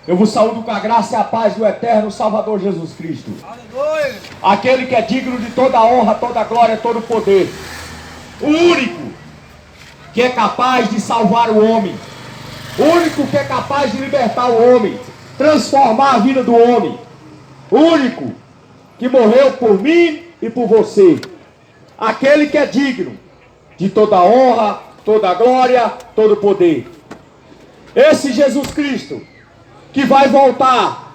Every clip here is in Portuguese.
Eu vos saúdo com a graça e a paz do eterno Salvador Jesus Cristo. Aleluia. Aquele que é digno de toda a honra, toda a glória, todo o poder. O único que é capaz de salvar o homem. O único que é capaz de libertar o homem, transformar a vida do homem. O único que morreu por mim e por você. Aquele que é digno de toda a honra, toda a glória, todo o poder. Esse Jesus Cristo que vai voltar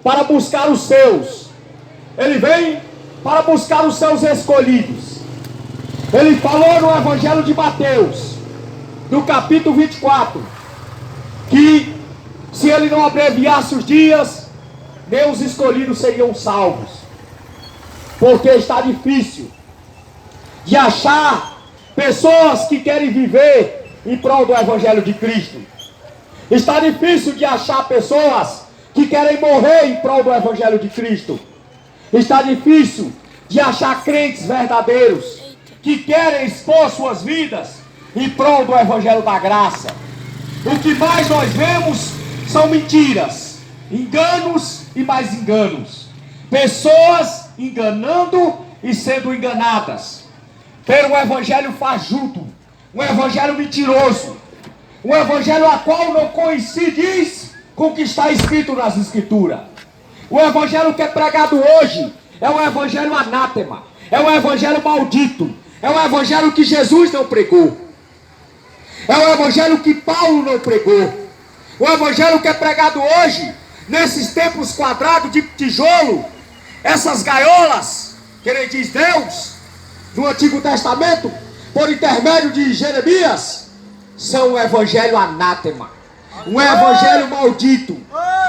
para buscar os seus. Ele vem para buscar os seus escolhidos. Ele falou no Evangelho de Mateus, no capítulo 24, que se ele não abreviasse os dias, nem os escolhidos seriam salvos. Porque está difícil de achar pessoas que querem viver em prol do Evangelho de Cristo. Está difícil de achar pessoas que querem morrer em prol do Evangelho de Cristo. Está difícil de achar crentes verdadeiros que querem expor suas vidas em prol do Evangelho da graça. O que mais nós vemos são mentiras, enganos e mais enganos. Pessoas enganando e sendo enganadas pelo Evangelho fajuto, um Evangelho mentiroso, um Evangelho a qual não coincide com o que está escrito nas Escrituras. O Evangelho que é pregado hoje é um Evangelho anátema, é um Evangelho maldito, é um Evangelho que Jesus não pregou, é um Evangelho que Paulo não pregou. O Evangelho que é pregado hoje, nesses templos quadrados de tijolo, essas gaiolas, que ele diz Deus, do Antigo Testamento, por intermédio de Jeremias, são um evangelho anátema, um evangelho maldito,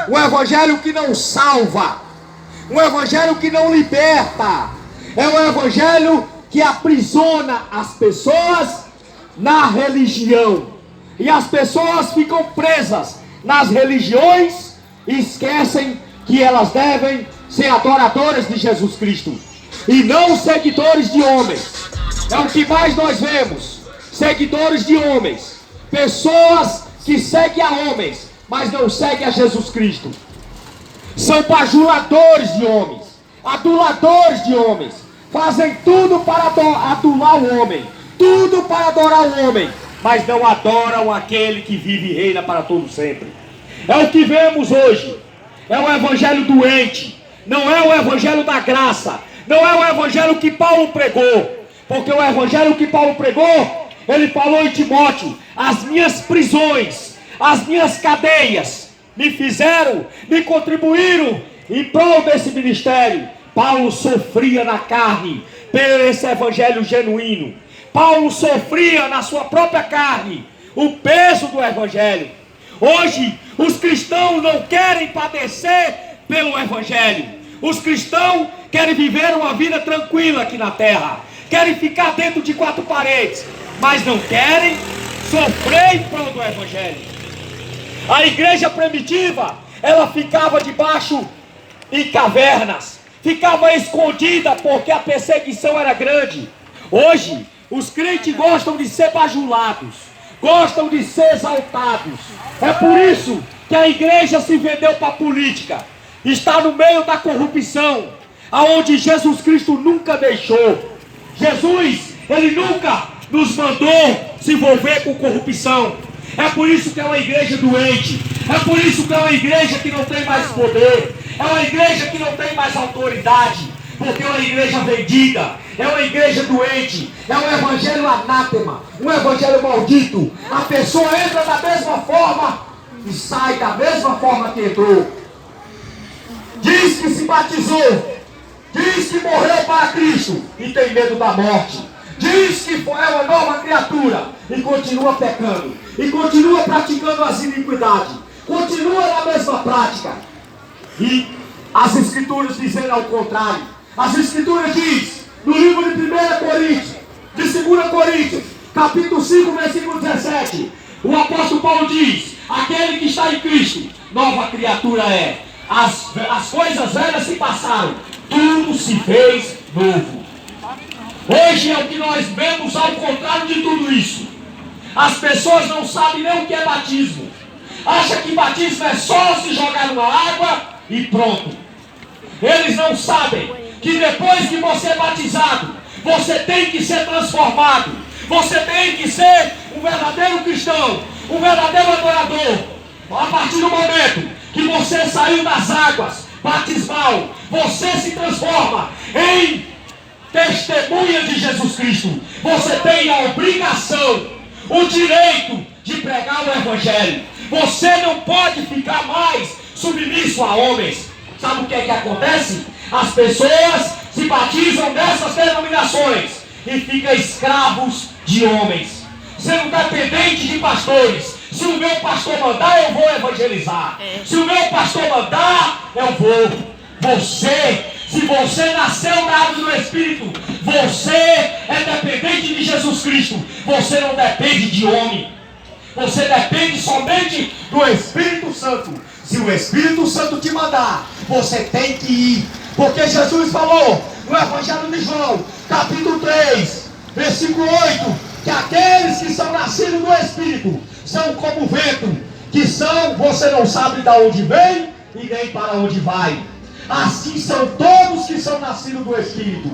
um evangelho que não salva, um evangelho que não liberta, é um evangelho que aprisiona as pessoas na religião, e as pessoas ficam presas nas religiões e esquecem que elas devem ser adoradoras de Jesus Cristo e não seguidores de homens. É o que mais nós vemos, seguidores de homens, pessoas que seguem a homens, mas não seguem a Jesus Cristo. São bajuladores de homens, aduladores de homens, fazem tudo para adular o homem, tudo para adorar o homem, mas não adoram aquele que vive e reina para todo sempre. É o que vemos hoje, é um evangelho doente, não é o evangelho da graça, não é o evangelho que Paulo pregou. Porque o evangelho que Paulo pregou, ele falou em Timóteo: as minhas prisões, as minhas cadeias me contribuíram em prol desse ministério. Paulo sofria na carne por esse evangelho genuíno. Paulo sofria na sua própria carne o peso do evangelho. Hoje os cristãos não querem padecer pelo evangelho. Os cristãos querem viver uma vida tranquila aqui na terra, querem ficar dentro de quatro paredes, mas não querem sofrer em prol do evangelho. A igreja primitiva, ela ficava debaixo em cavernas, ficava escondida porque a perseguição era grande. Hoje os crentes gostam de ser bajulados, gostam de ser exaltados. É por isso que a igreja se vendeu para a política, está no meio da corrupção, aonde Jesus Cristo nunca deixou. Jesus, ele nunca nos mandou se envolver com corrupção. É por isso que é uma igreja doente, é por isso que é uma igreja que não tem mais poder, é uma igreja que não tem mais autoridade, porque é uma igreja vendida, é uma igreja doente, é um evangelho anátema, um evangelho maldito. A pessoa entra da mesma forma e sai da mesma forma que entrou. Diz que se batizou, diz que morreu para Cristo e tem medo da morte. Diz que é uma nova criatura e continua pecando, e continua praticando as iniquidades, continua na mesma prática. E as Escrituras dizem ao contrário. As Escrituras dizem no livro de 1 Coríntios, de 2 Coríntios, capítulo 5, versículo 17, o apóstolo Paulo diz: aquele que está em Cristo, nova criatura é. As coisas velhas se passaram, tudo se fez novo. Hoje é o que nós vemos ao contrário de tudo isso. As pessoas não sabem nem o que é batismo. acha que batismo é só se jogar numa água e pronto. Eles não sabem que depois que você é batizado, você tem que ser transformado. Você tem que ser um verdadeiro cristão, um verdadeiro adorador. A partir do momento que você saiu das águas batismal, você se transforma em testemunha de Jesus Cristo. Você tem a obrigação, o direito de pregar o Evangelho. Você não pode ficar mais submisso a homens. Sabe o que é que acontece? As pessoas se batizam nessas denominações e ficam escravos de homens, sendo dependente de pastores. Se o meu pastor mandar, eu vou evangelizar. Se o meu pastor mandar, eu vou. Se você nasceu da água do Espírito, você é dependente de Jesus Cristo. Você não depende de homem. Você depende somente do Espírito Santo. Se o Espírito Santo te mandar, você tem que ir. Porque Jesus falou no Evangelho de João, capítulo 3, versículo 8, que aqueles que são nascidos do Espírito são como o vento, que são, você não sabe de onde vem e nem para onde vai. Assim são todos que são nascidos do Espírito.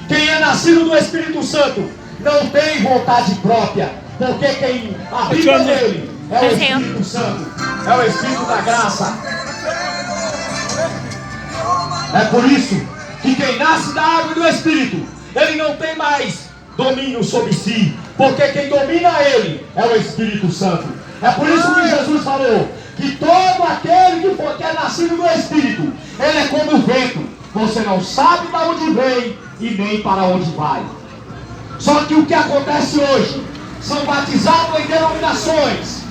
Quem é nascido do Espírito Santo não tem vontade própria, porque quem habita nele é o Espírito Santo, é o Espírito da graça. É por isso que quem nasce da água e do Espírito, ele não tem mais domínio sobre si, porque quem domina ele é o Espírito Santo. É por isso que Jesus falou que todo aquele que é nascido do Espírito, ele é como o vento. Você não sabe de onde vem e nem para onde vai. Só que o que acontece hoje, são batizados em denominações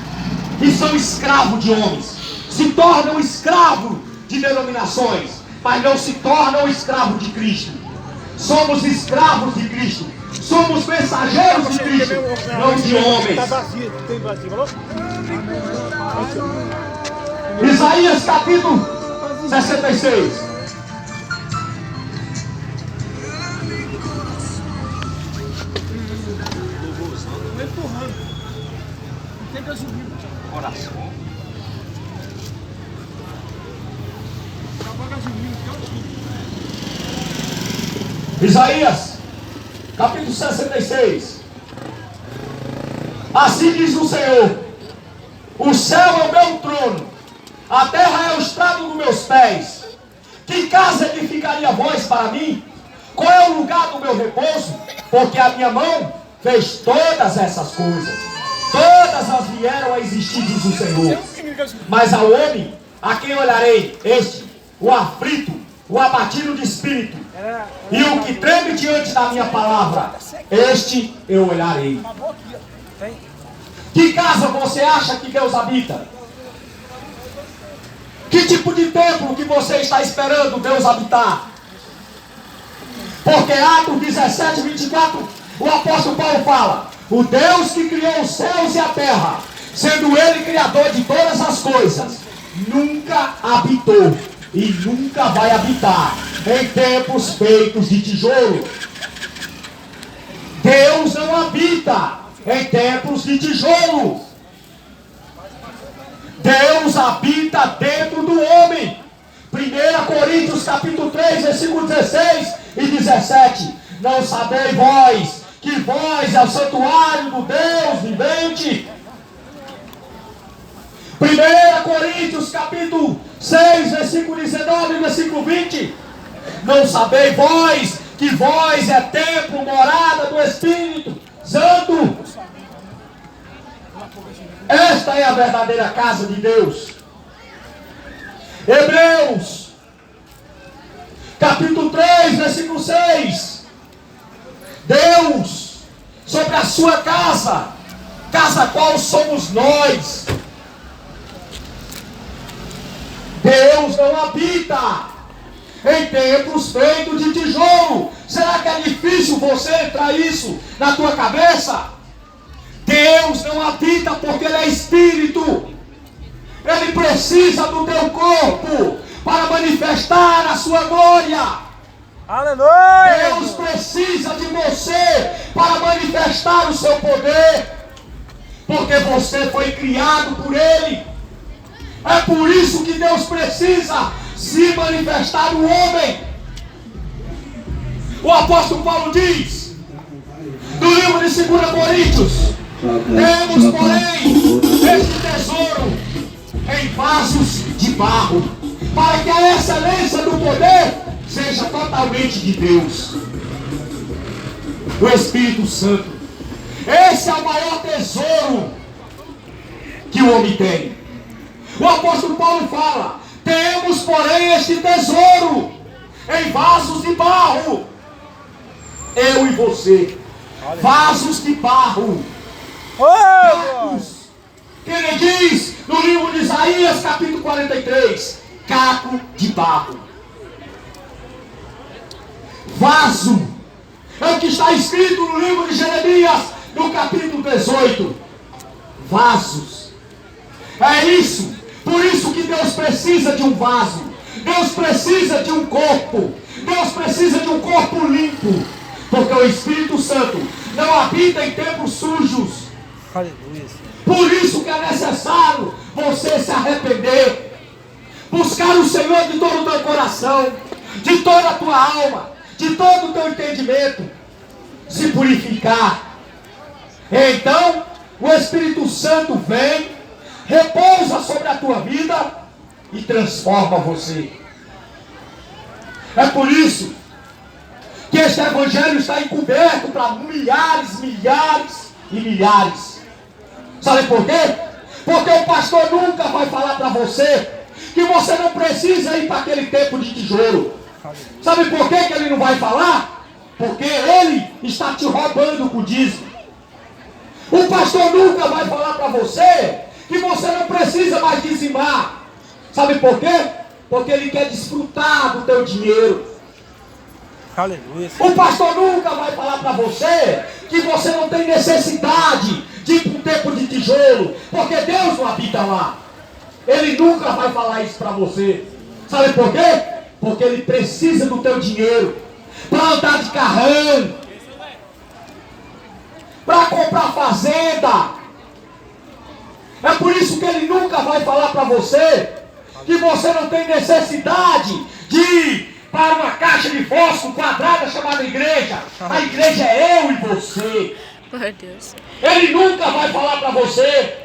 e são escravos de homens, se tornam escravos de denominações, mas não se tornam escravos de Cristo. Somos escravos de Cristo, somos mensageiros de Cristo, não de homens. Isaías capítulo 66. Oração. Isaías, capítulo 66. Assim diz o Senhor: o céu é o meu trono, a terra é o estrado dos meus pés. Que casa edificaria vós para mim? Qual é o lugar do meu repouso? Porque a minha mão fez todas essas coisas. Todas as vieram a existir, diz o Senhor. Mas ao homem, a quem olharei? Este, o aflito, o abatido de espírito, e o que treme diante da minha palavra, este eu olharei. Que casa você acha que Deus habita? Que tipo de templo que você está esperando Deus habitar? Porque Atos 17, 24, o apóstolo Paulo fala: o Deus que criou os céus e a terra, sendo Ele criador de todas as coisas, nunca habitou e nunca vai habitar em templos feitos de tijolo. Deus não habita em templos de tijolo. Deus habita dentro do homem. 1 Coríntios capítulo 3, versículo 16 e 17. Não sabeis vós que vós é o santuário do Deus vivente? 1 Coríntios capítulo 6, versículo 19 e versículo 20. Não sabeis vós que vós é templo, morada do Espírito Santo? Esta é a verdadeira casa de Deus. Hebreus capítulo 3, versículo 6. Deus, sobre a sua casa, casa qual somos nós. Deus não habita em templos feitos de tijolo. Será que é difícil você entrar isso na tua cabeça? Deus não habita porque Ele é Espírito. Ele precisa do teu corpo para manifestar a sua glória. Aleluia! Deus precisa de você para manifestar o seu poder, porque você foi criado por Ele. É por isso que Deus precisa se manifestar no homem. O apóstolo Paulo diz, no livro de 2 Coríntios, temos, porém, este tesouro em vasos de barro, para que a excelência do poder seja totalmente de Deus, o Espírito Santo. Esse é o maior tesouro que o homem tem. O apóstolo Paulo fala, temos, porém, este tesouro em vasos de barro. Eu e você, vasos de barro. Cacos, que ele diz no livro de Isaías, capítulo 43, caco de barro. Vaso, é o que está escrito no livro de Jeremias, no capítulo 18. Vasos. É isso. Por isso que Deus precisa de um vaso. Deus precisa de um corpo. Deus precisa de um corpo limpo. Porque o Espírito Santo não habita em templos sujos. Aleluia. Por isso que é necessário você se arrepender. Buscar o Senhor de todo o teu coração, de toda a tua alma, de todo o teu entendimento. Se purificar. Então, o Espírito Santo vem, repousa sobre a tua vida e transforma você. É por isso que este evangelho está encoberto para milhares, milhares e milhares. Sabe por quê? Porque o pastor nunca vai falar para você que você não precisa ir para aquele templo de tijolo. Sabe por quê que ele não vai falar? Porque ele está te roubando com o dízimo. O pastor nunca vai falar para você que você não precisa mais dizimar. Sabe por quê? Porque ele quer desfrutar do teu dinheiro. Aleluia. O pastor nunca vai falar para você que você não tem necessidade de ir para um templo de tijolo, porque Deus não habita lá. Ele nunca vai falar isso para você. Sabe por quê? Porque ele precisa do teu dinheiro para andar de carrão, para comprar fazenda. É por isso que ele nunca vai falar para você que você não tem necessidade de ir para uma caixa de fósforo quadrada chamada igreja. A igreja é eu e você. Meu Deus. Ele nunca vai falar para você.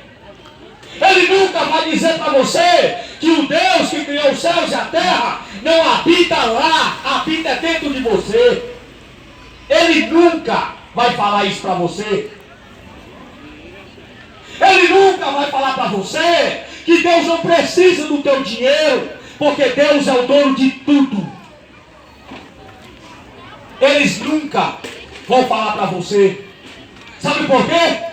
Ele nunca vai dizer para você que o Deus que criou os céus e a terra não habita lá, habita dentro de você. Ele nunca vai falar isso para você. Ele nunca vai falar para você que Deus não precisa do teu dinheiro, porque Deus é o dono de tudo. Eles nunca vão falar para você. Sabe por quê?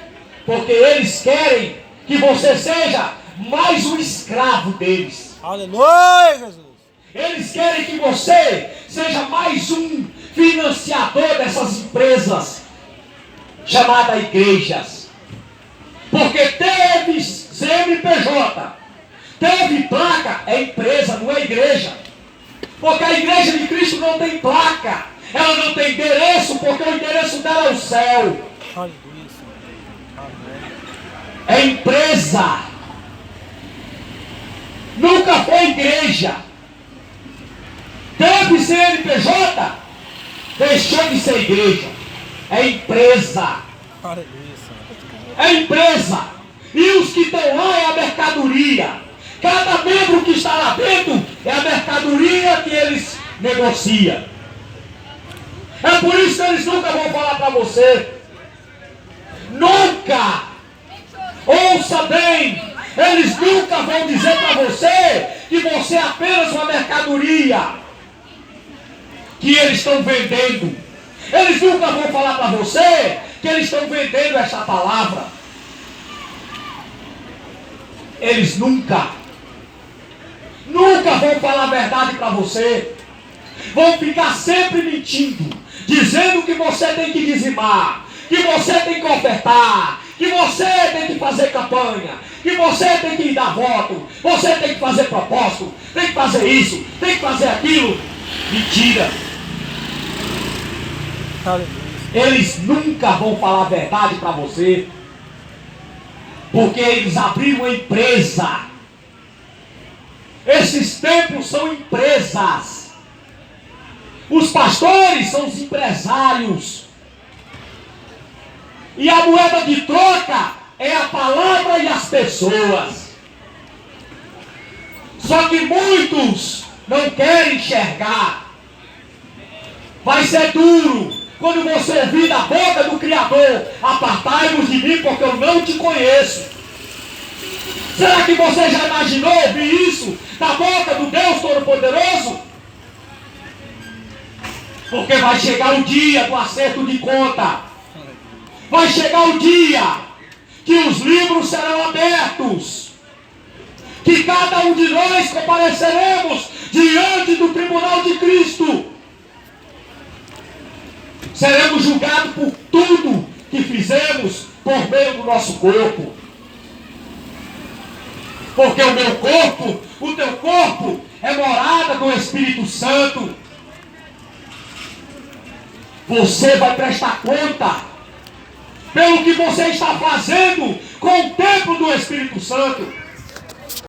Porque eles querem que você seja mais um escravo deles. Aleluia, Jesus. Eles querem que você seja mais um financiador dessas empresas chamadas igrejas. Porque teve CNPJ, teve placa, é empresa, não é igreja. Porque a igreja de Cristo não tem placa, ela não tem endereço, porque o endereço dela é o céu. Aleluia. Amém. É empresa. Nunca foi igreja. Teve CNPJ, deixou de ser igreja. É empresa. Aleluia. É empresa. E os que estão lá é a mercadoria. Cada membro que está lá dentro é a mercadoria que eles negociam. É por isso que eles nunca vão falar para você. Nunca. Ouça bem. Eles nunca vão dizer para você que você é apenas uma mercadoria que eles estão vendendo. Eles nunca vão falar para você que eles estão vendendo essa palavra. Eles nunca vão falar a verdade para você. Vão ficar sempre mentindo, dizendo que você tem que dizimar, que você tem que ofertar, que você tem que fazer campanha, que você tem que dar voto, você tem que fazer propósito, tem que fazer isso, tem que fazer aquilo. Mentira. Aleluia. Eles nunca vão falar a verdade para você, porque eles abriram uma empresa Esses templos são empresas. Os pastores são os empresários. E a moeda de troca é a palavra e as pessoas. Só que muitos não querem enxergar. Vai ser duro quando você ouvir da boca do Criador: apartai-vos de mim, porque eu não te conheço. Será que você já imaginou ouvir isso da boca do Deus Todo-Poderoso? Porque vai chegar o dia do acerto de conta. Vai chegar o dia que os livros serão abertos, que cada um de nós compareceremos diante do tribunal de Cristo. Seremos julgados por tudo que fizemos por meio do nosso corpo. Porque o meu corpo, o teu corpo, é morada do Espírito Santo. Você vai prestar conta pelo que você está fazendo com o templo do Espírito Santo.